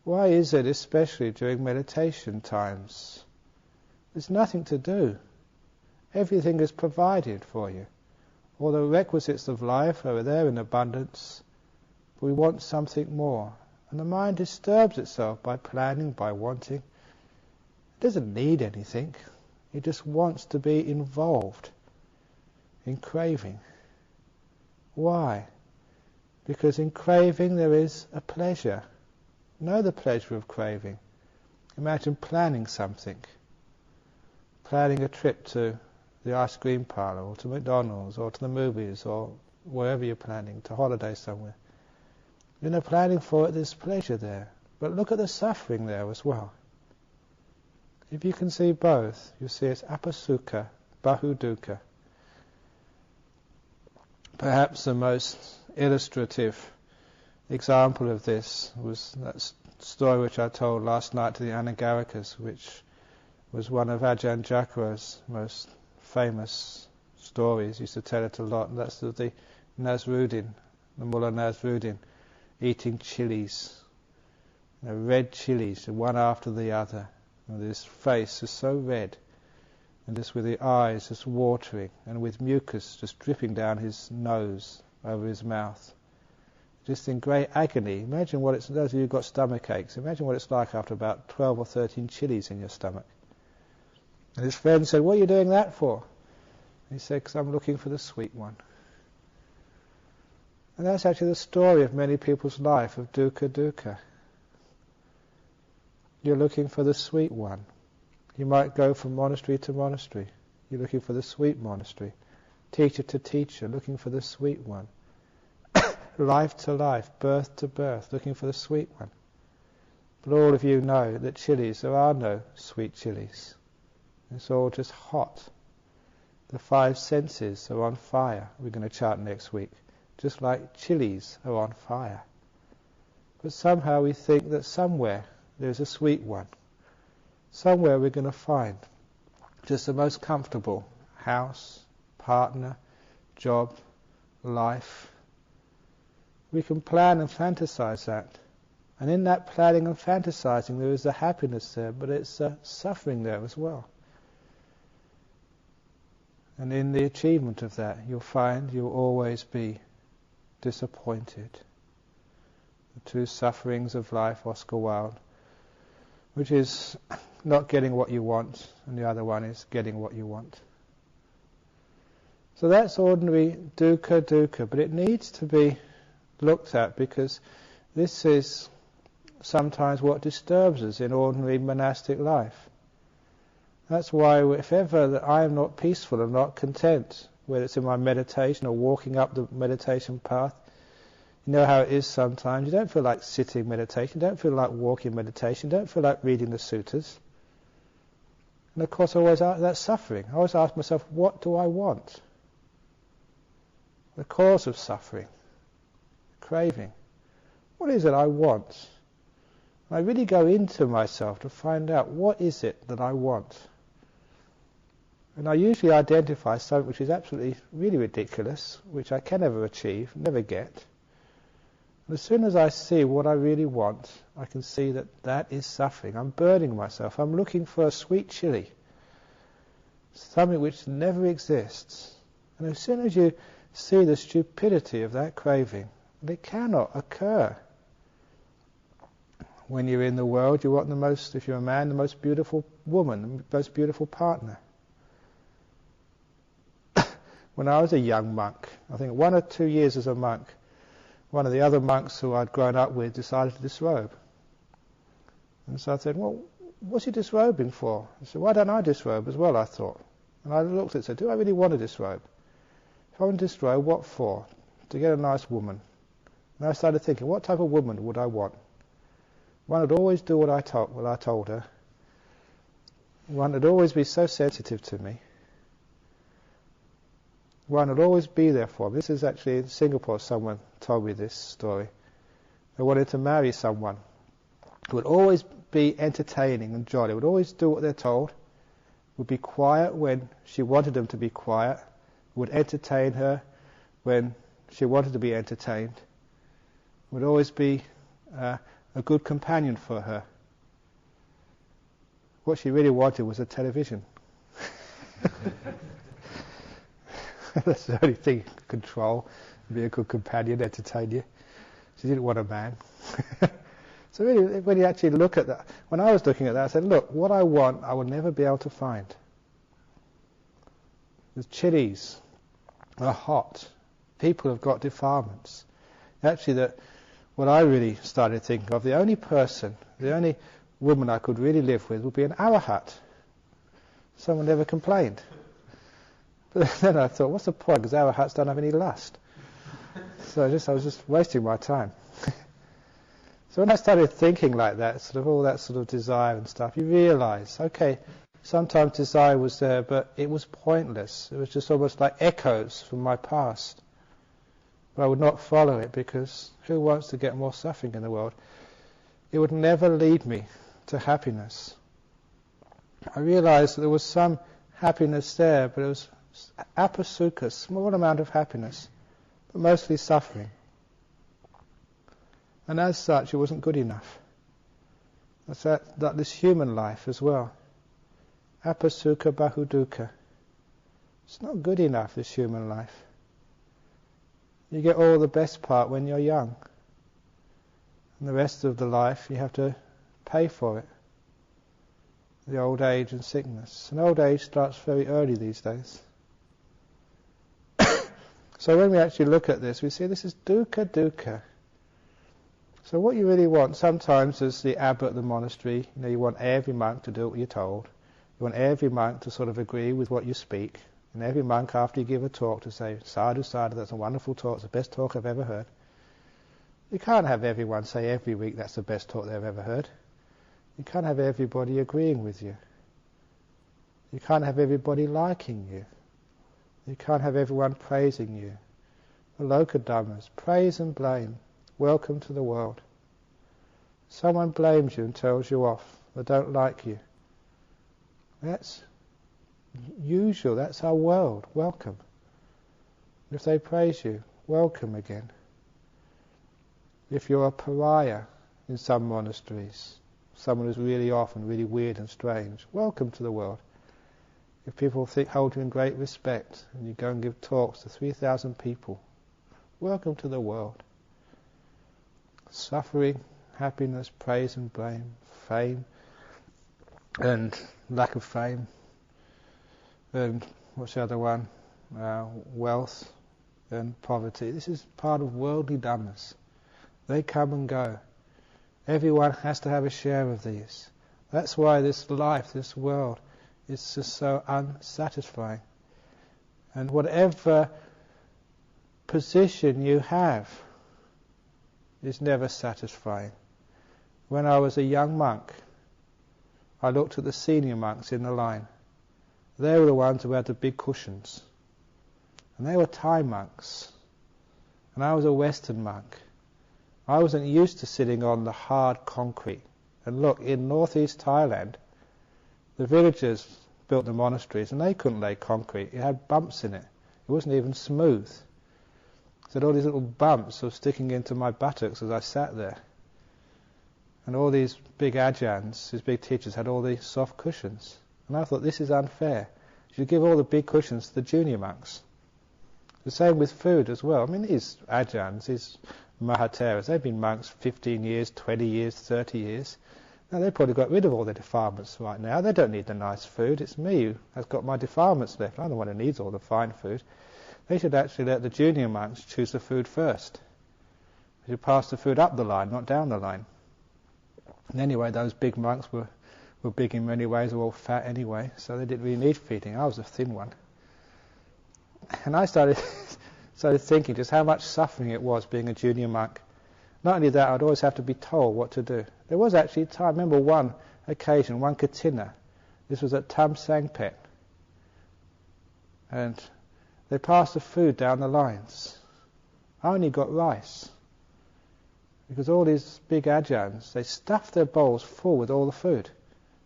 Why is it, especially during meditation times, there's nothing to do? Everything is provided for you. All the requisites of life are there in abundance, but we want something more. And the mind disturbs itself by planning, by wanting. It doesn't need anything. It just wants to be involved in craving. Why? Because in craving there is a pleasure. Know the pleasure of craving. Imagine planning something. Planning a trip to the ice cream parlour, or to McDonald's, or to the movies, or wherever you're planning, to holiday somewhere. Planning for it, there's pleasure there. But look at the suffering there as well. If you can see both, you see it's apasukha, bahudukkha. Perhaps the most illustrative example of this was that story which I told last night to the Anagarikas, which was one of Ajahn Jacara's most famous stories. He used to tell it a lot, and that's of the Nasruddin, the Mullah Nasruddin, eating chilies, red chilies, one after the other, and his face is so red, and just with the eyes just watering, and with mucus just dripping down his nose over his mouth, just in great agony. Imagine what it's, those of you who've got stomach aches, imagine what it's like after about 12 or 13 chilies in your stomach. And his friend said, "What are you doing that for?" He said, "Because I'm looking for the sweet one." And that's actually the story of many people's life, of dukkha. You're looking for the sweet one. You might go from monastery to monastery. You're looking for the sweet monastery. Teacher to teacher, looking for the sweet one. Life to life, birth to birth, looking for the sweet one. But all of you know that chilies, there are no sweet chilies. It's all just hot. The five senses are on fire. We're going to chant next week. Just like chilies are on fire. But somehow we think that somewhere there's a sweet one. Somewhere we're going to find just the most comfortable house, partner, job, life. We can plan and fantasize that. And in that planning and fantasizing there is a happiness there, but it's a suffering there as well. And in the achievement of that, you'll find you'll always be disappointed. The two sufferings of life, Oscar Wilde, which is not getting what you want, and the other one is getting what you want. So that's ordinary dukkha, but it needs to be looked at, because this is sometimes what disturbs us in ordinary monastic life. That's why if ever that I am not peaceful and not content, whether it's in my meditation or walking up the meditation path, you know how it is sometimes. You don't feel like sitting meditation, you don't feel like walking meditation, you don't feel like reading the suttas. And of course that's suffering. I always ask myself, what do I want? The cause of suffering, craving. What is it I want? And I really go into myself to find out what is it that I want. And I usually identify something which is absolutely really ridiculous, which I can never achieve, never get. And as soon as I see what I really want, I can see that that is suffering. I'm burning myself. I'm looking for a sweet chili, something which never exists. And as soon as you see the stupidity of that craving, it cannot occur. When you're in the world, you want the most, if you're a man, the most beautiful woman, the most beautiful partner. When I was a young monk, I think 1 or 2 years as a monk, one of the other monks who I'd grown up with decided to disrobe. And so I said, "Well, what's he disrobing for?" He said, "Why don't I disrobe as well?" I thought. And I looked at it and said, "Do I really want to disrobe? If I want to disrobe, what for? To get a nice woman." And I started thinking, what type of woman would I want? One would always do what I told her. One would always be so sensitive to me. One would always be there for me. This is actually in Singapore, someone told me this story. They wanted to marry someone who would always be entertaining and jolly, would always do what they're told, would be quiet when she wanted them to be quiet, would entertain her when she wanted to be entertained, would always be a good companion for her. What she really wanted was a television. That's the only thing you could control, be a good companion, entertain you. She didn't want a man. So really, when you actually look at that, when I was looking at that, I said, look, what I want, I will never be able to find. The chilies are hot. People have got defilements. Actually, what I really started thinking of, the only woman I could really live with would be an arahat. Someone never complained. But then I thought, what's the point? Because arahats don't have any lust. So I was just wasting my time. So when I started thinking like that, sort of all that sort of desire and stuff, you realise, okay, sometimes desire was there, but it was pointless. It was just almost like echoes from my past. But I would not follow it, because who wants to get more suffering in the world? It would never lead me to happiness. I realised that there was some happiness there, but it was apasukha, small amount of happiness, but mostly suffering. And as such, it wasn't good enough. That's that this human life as well. Apasukha bahudukkha. It's not good enough, this human life. You get all the best part when you're young. And the rest of the life, you have to pay for it. The old age and sickness. And old age starts very early these days. So when we actually look at this, we see this is dukkha, dukkha. So what you really want, sometimes as the abbot of the monastery, you want every monk to do what you're told. You want every monk to sort of agree with what you speak. And every monk, after you give a talk, to say, sadhu, sadhu, that's a wonderful talk, it's the best talk I've ever heard. You can't have everyone say every week that's the best talk they've ever heard. You can't have everybody agreeing with you. You can't have everybody liking you. You can't have everyone praising you. The loka dhammas, praise and blame, welcome to the world. Someone blames you and tells you off, or don't like you. That's usual, that's our world, welcome. If they praise you, welcome again. If you're a pariah in some monasteries, someone who's really off and really weird and strange, welcome to the world. If people hold you in great respect and you go and give talks to 3,000 people, welcome to the world. Suffering, happiness, praise and blame, fame and lack of fame, and what's the other one? Wealth and poverty. This is part of worldly dhammas. They come and go. Everyone has to have a share of these. That's why this life, this world, is just so unsatisfying. And whatever position you have is never satisfying. When I was a young monk, I looked at the senior monks in the line. They were the ones who had the big cushions. And they were Thai monks. And I was a Western monk. I wasn't used to sitting on the hard concrete. And look, in northeast Thailand, the villagers built the monasteries and they couldn't lay concrete. It had bumps in it. It wasn't even smooth. So all these little bumps were sticking into my buttocks as I sat there. And all these big ajahns, these big teachers, had all these soft cushions. And I thought, this is unfair. You should give all the big cushions to the junior monks. The same with food as well. I mean, these ajahns, these mahateras, they've been monks 15 years, 20 years, 30 years. Now they've probably got rid of all their defilements right now. They don't need the nice food. It's me who has got my defilements left. I'm the one who needs all the fine food. They should actually let the junior monks choose the food first. They should pass the food up the line, not down the line. And anyway, those big monks were big in many ways, were all fat anyway, so they didn't really need feeding. I was a thin one. And I started thinking just how much suffering it was being a junior monk. Not only that, I'd always have to be told what to do. There was actually a time, I remember one occasion, one katina. This was at Tam Sangpet. And they passed the food down the lines. I only got rice. Because all these big ajahns, they stuffed their bowls full with all the food.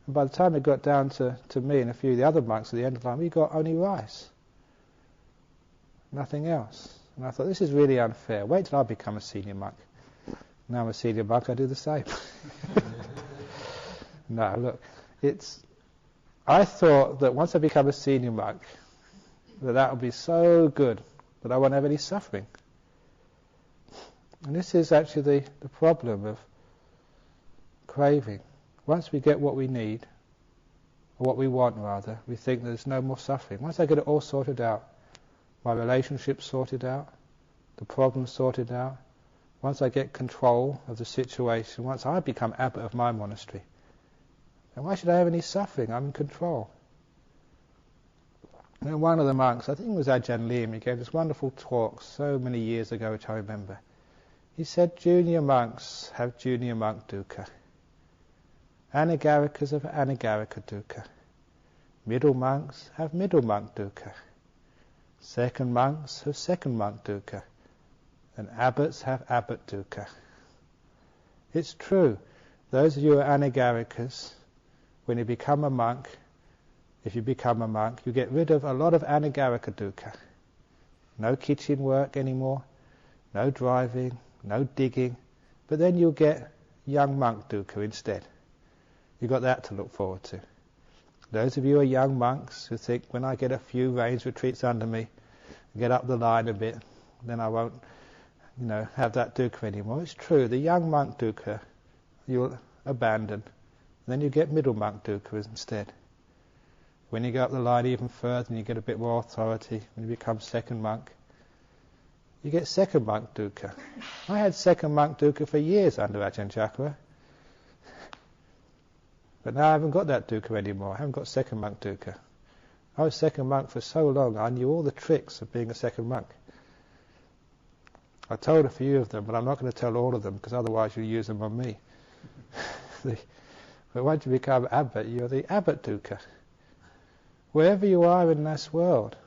And by the time it got down to me and a few of the other monks at the end of the line, we got only rice. Nothing else. And I thought, this is really unfair. Wait till I become a senior monk. Now I'm a senior monk, I do the same. No, look, I thought that once I become a senior monk, that would be so good that I won't have any suffering. And this is actually the problem of craving. Once we get what we need, or what we want rather, we think there's no more suffering. Once I get it all sorted out, my relationship sorted out, the problem sorted out, once I get control of the situation, once I become abbot of my monastery, then why should I have any suffering? I'm in control. And one of the monks, I think it was Ajahn Brahmavamso-Dukkha, he gave this wonderful talk so many years ago, which I remember. He said, junior monks have junior monk dukkha. Anagarikas have anagarika dukkha. Middle monks have middle monk dukkha. Second monks have second monk dukkha. And abbots have abbot dukkha. It's true. Those of you who are anagarikas, when you become a monk, if you become a monk, you get rid of a lot of anagarika dukkha. No kitchen work anymore, no driving, no digging, but then you'll get young monk dukkha instead. You've got that to look forward to. Those of you who are young monks who think, when I get a few rains retreats under me, get up the line a bit, then I won't, have that dukkha anymore. It's true, the young monk dukkha you'll abandon. Then you get middle monk dukkha instead. When you go up the line even further and you get a bit more authority, when you become second monk, you get second monk dukkha. I had second monk dukkha for years under Ajahn Chakra. But now I haven't got that dukkha anymore. I haven't got second monk dukkha. I was second monk for so long, I knew all the tricks of being a second monk. I told a few of them, but I'm not going to tell all of them, because otherwise you'll use them on me. But once you become abbot, you're the abbot dukkha. Wherever you are in this world,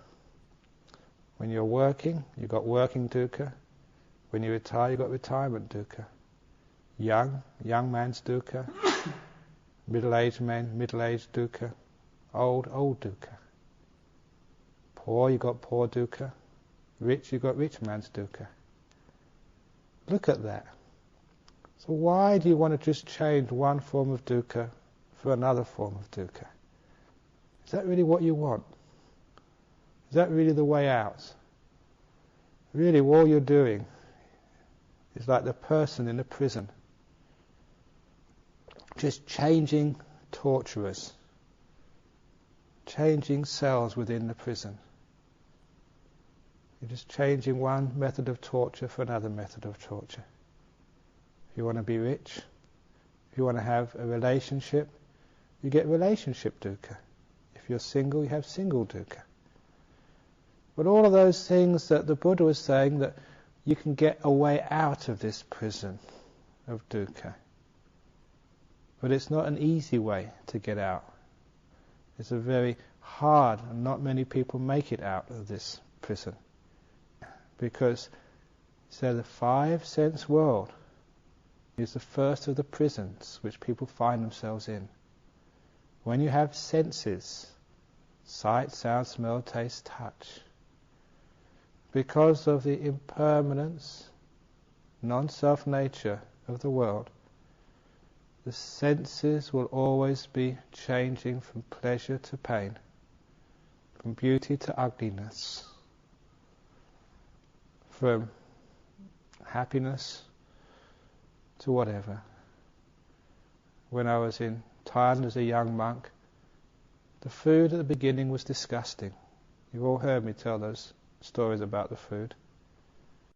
when you're working, you've got working dukkha. When you retire, you've got retirement dukkha. Young man's dukkha. Middle-aged man, middle-aged dukkha. Old dukkha. Poor, you've got poor dukkha. Rich, you've got rich man's dukkha. Look at that. So why do you want to just change one form of dukkha for another form of dukkha? Is that really what you want? Is that really the way out? Really, all you're doing is like the person in the prison, just changing torturers, changing cells within the prison. You're just changing one method of torture for another method of torture. If you want to be rich, if you want to have a relationship, you get relationship dukkha. If you're single, you have single dukkha. But all of those things that the Buddha was saying, that you can get a way out of this prison of dukkha. But it's not an easy way to get out. It's a very hard, and not many people make it out of this prison. Because, so the five sense world is the first of the prisons which people find themselves in. When you have senses, sight, sound, smell, taste, touch, because of the impermanence, non-self nature of the world, the senses will always be changing from pleasure to pain, from beauty to ugliness, from happiness to whatever. When I was in Thailand as a young monk, the food at the beginning was disgusting. You've all heard me tell those stories about the food.